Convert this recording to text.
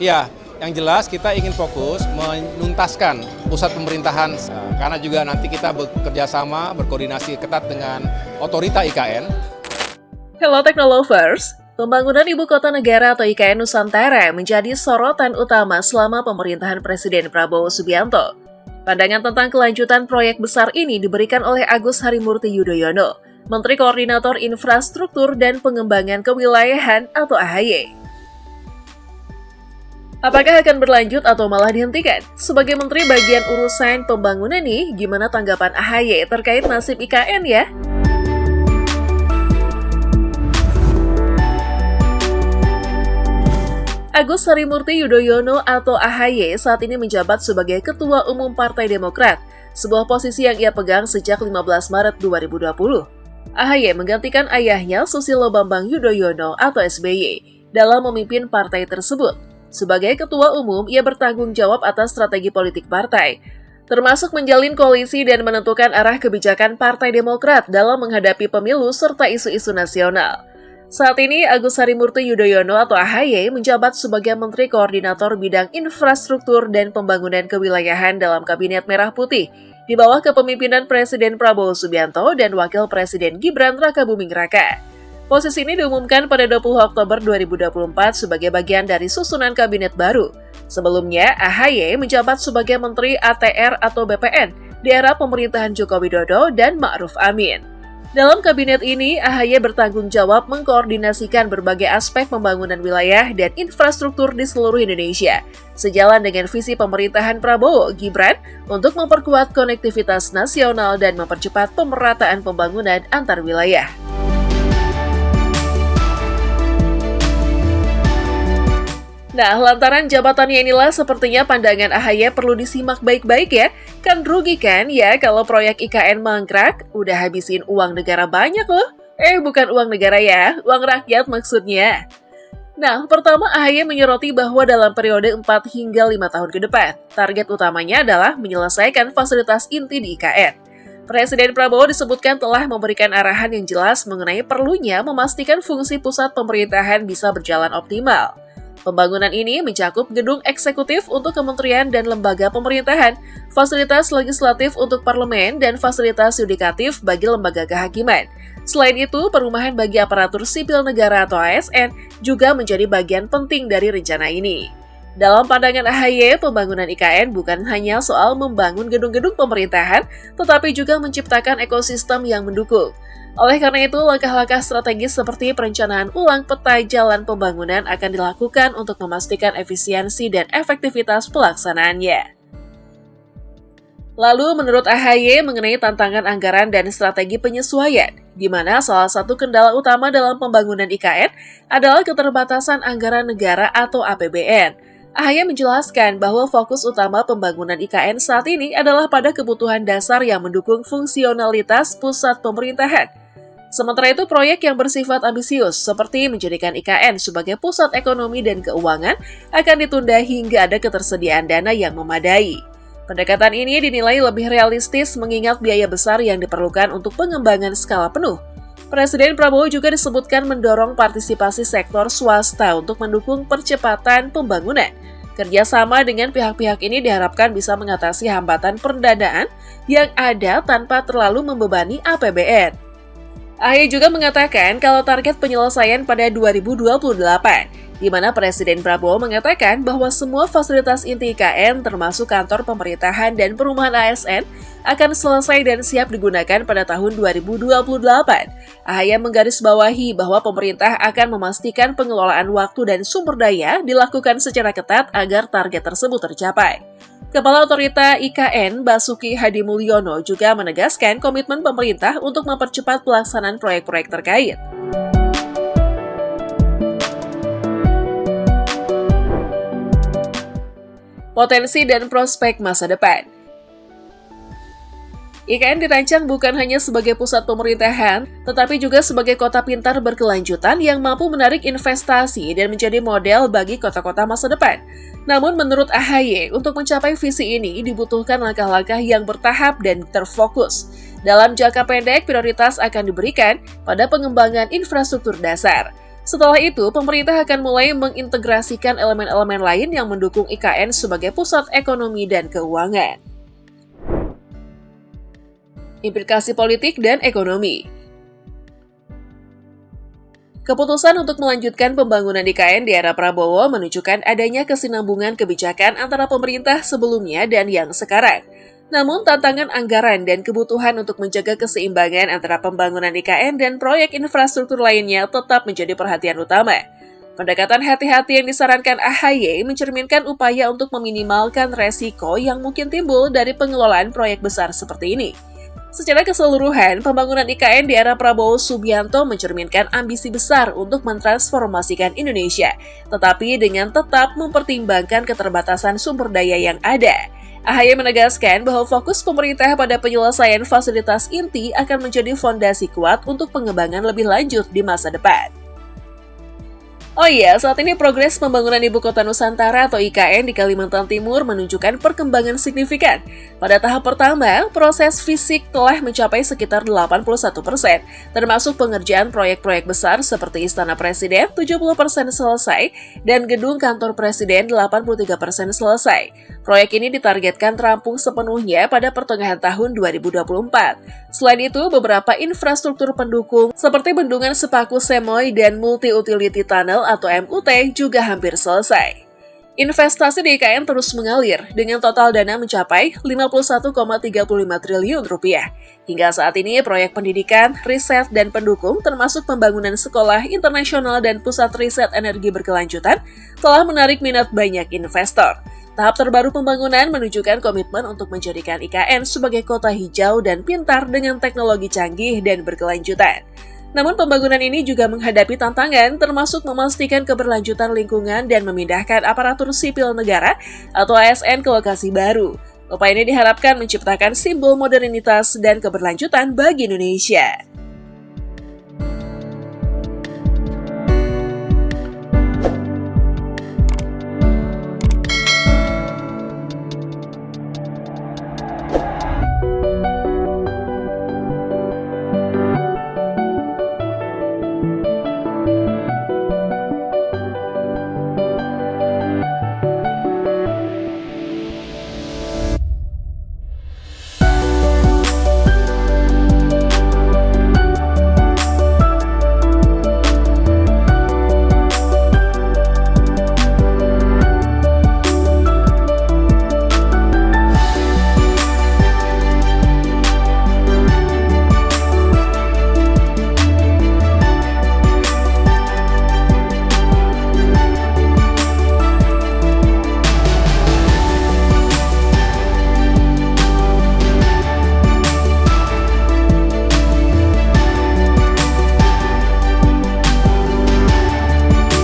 Iya, yang jelas kita ingin fokus menuntaskan pusat pemerintahan karena juga nanti kita bekerja sama, berkoordinasi ketat dengan otorita IKN. Hello Technolovers, pembangunan Ibu Kota Negara atau IKN Nusantara menjadi sorotan utama selama pemerintahan Presiden Prabowo Subianto. Pandangan tentang kelanjutan proyek besar ini diberikan oleh Agus Harimurti Yudhoyono, Menteri Koordinator Infrastruktur dan Pengembangan Kewilayahan atau AHY. Apakah akan berlanjut atau malah dihentikan? Sebagai Menteri bagian urusan pembangunan nih, gimana tanggapan AHY terkait nasib IKN ya? Agus Harimurti Yudhoyono atau AHY saat ini menjabat sebagai Ketua Umum Partai Demokrat, sebuah posisi yang ia pegang sejak 15 Maret 2020. AHY menggantikan ayahnya Susilo Bambang Yudhoyono atau SBY dalam memimpin partai tersebut. Sebagai Ketua Umum, ia bertanggung jawab atas strategi politik partai, termasuk menjalin koalisi dan menentukan arah kebijakan Partai Demokrat dalam menghadapi pemilu serta isu-isu nasional. Saat ini, Agus Harimurti Yudhoyono atau AHY menjabat sebagai Menteri Koordinator Bidang Infrastruktur dan Pembangunan Kewilayahan dalam Kabinet Merah Putih, di bawah kepemimpinan Presiden Prabowo Subianto dan Wakil Presiden Gibran Rakabuming Raka. Posisi ini diumumkan pada 20 Oktober 2024 sebagai bagian dari susunan kabinet baru. Sebelumnya, AHY menjabat sebagai Menteri ATR atau BPN di era pemerintahan Joko Widodo dan Ma'ruf Amin. Dalam kabinet ini, AHY bertanggung jawab mengkoordinasikan berbagai aspek pembangunan wilayah dan infrastruktur di seluruh Indonesia, sejalan dengan visi pemerintahan Prabowo Gibran untuk memperkuat konektivitas nasional dan mempercepat pemerataan pembangunan antar wilayah. Nah, lantaran jabatannya inilah sepertinya pandangan AHY perlu disimak baik-baik ya. Kan rugi kan ya kalau proyek IKN mangkrak, udah habisin uang negara banyak loh. Bukan uang negara ya, uang rakyat maksudnya. Nah, pertama AHY menyoroti bahwa dalam periode 4 hingga 5 tahun ke depan, target utamanya adalah menyelesaikan fasilitas inti di IKN. Presiden Prabowo disebutkan telah memberikan arahan yang jelas mengenai perlunya memastikan fungsi pusat pemerintahan bisa berjalan optimal. Pembangunan ini mencakup gedung eksekutif untuk kementerian dan lembaga pemerintahan, fasilitas legislatif untuk parlemen, dan fasilitas yudikatif bagi lembaga kehakiman. Selain itu, perumahan bagi aparatur sipil negara atau ASN juga menjadi bagian penting dari rencana ini. Dalam pandangan AHY, pembangunan IKN bukan hanya soal membangun gedung-gedung pemerintahan, tetapi juga menciptakan ekosistem yang mendukung. Oleh karena itu, langkah-langkah strategis seperti perencanaan ulang peta jalan pembangunan akan dilakukan untuk memastikan efisiensi dan efektivitas pelaksanaannya. Lalu, menurut AHY mengenai tantangan anggaran dan strategi penyesuaian, di mana salah satu kendala utama dalam pembangunan IKN adalah keterbatasan anggaran negara atau APBN. AHY menjelaskan bahwa fokus utama pembangunan IKN saat ini adalah pada kebutuhan dasar yang mendukung fungsionalitas pusat pemerintahan. Sementara itu, proyek yang bersifat ambisius seperti menjadikan IKN sebagai pusat ekonomi dan keuangan akan ditunda hingga ada ketersediaan dana yang memadai. Pendekatan ini dinilai lebih realistis mengingat biaya besar yang diperlukan untuk pengembangan skala penuh. Presiden Prabowo juga disebutkan mendorong partisipasi sektor swasta untuk mendukung percepatan pembangunan. Kerjasama dengan pihak-pihak ini diharapkan bisa mengatasi hambatan pendanaan yang ada tanpa terlalu membebani APBN. AHY juga mengatakan kalau target penyelesaian pada 2028, di mana Presiden Prabowo mengatakan bahwa semua fasilitas inti IKN termasuk kantor pemerintahan dan perumahan ASN akan selesai dan siap digunakan pada tahun 2028. AHY menggarisbawahi bahwa pemerintah akan memastikan pengelolaan waktu dan sumber daya dilakukan secara ketat agar target tersebut tercapai. Kepala Otorita IKN Basuki Hadimulyono juga menegaskan komitmen pemerintah untuk mempercepat pelaksanaan proyek-proyek terkait. Potensi dan prospek masa depan. IKN dirancang bukan hanya sebagai pusat pemerintahan, tetapi juga sebagai kota pintar berkelanjutan yang mampu menarik investasi dan menjadi model bagi kota-kota masa depan. Namun menurut AHY, untuk mencapai visi ini dibutuhkan langkah-langkah yang bertahap dan terfokus. Dalam jangka pendek, prioritas akan diberikan pada pengembangan infrastruktur dasar. Setelah itu, pemerintah akan mulai mengintegrasikan elemen-elemen lain yang mendukung IKN sebagai pusat ekonomi dan keuangan. Implikasi politik dan ekonomi. Keputusan untuk melanjutkan pembangunan IKN di era Prabowo menunjukkan adanya kesinambungan kebijakan antara pemerintah sebelumnya dan yang sekarang. Namun, tantangan anggaran dan kebutuhan untuk menjaga keseimbangan antara pembangunan IKN dan proyek infrastruktur lainnya tetap menjadi perhatian utama. Pendekatan hati-hati yang disarankan AHY mencerminkan upaya untuk meminimalkan resiko yang mungkin timbul dari pengelolaan proyek besar seperti ini. Secara keseluruhan, pembangunan IKN di era Prabowo Subianto mencerminkan ambisi besar untuk mentransformasikan Indonesia, tetapi dengan tetap mempertimbangkan keterbatasan sumber daya yang ada. AHY menegaskan bahwa fokus pemerintah pada penyelesaian fasilitas inti akan menjadi fondasi kuat untuk pengembangan lebih lanjut di masa depan. Oh iya, saat ini progres pembangunan Ibu Kota Nusantara atau IKN di Kalimantan Timur menunjukkan perkembangan signifikan. Pada tahap pertama, proses fisik telah mencapai sekitar 81%, termasuk pengerjaan proyek-proyek besar seperti Istana Presiden 70% selesai dan Gedung Kantor Presiden 83% selesai. Proyek ini ditargetkan rampung sepenuhnya pada pertengahan tahun 2024. Selain itu, beberapa infrastruktur pendukung seperti Bendungan Sepaku Semoy dan Multi Utility Tunnel atau MUT juga hampir selesai. Investasi di IKN terus mengalir dengan total dana mencapai 51,35 triliun rupiah. Hingga saat ini, proyek pendidikan, riset, dan pendukung termasuk pembangunan sekolah internasional dan pusat riset energi berkelanjutan telah menarik minat banyak investor. Tahap terbaru pembangunan menunjukkan komitmen untuk menjadikan IKN sebagai kota hijau dan pintar dengan teknologi canggih dan berkelanjutan. Namun pembangunan ini juga menghadapi tantangan termasuk memastikan keberlanjutan lingkungan dan memindahkan aparatur sipil negara atau ASN ke lokasi baru. Upaya ini diharapkan menciptakan simbol modernitas dan keberlanjutan bagi Indonesia.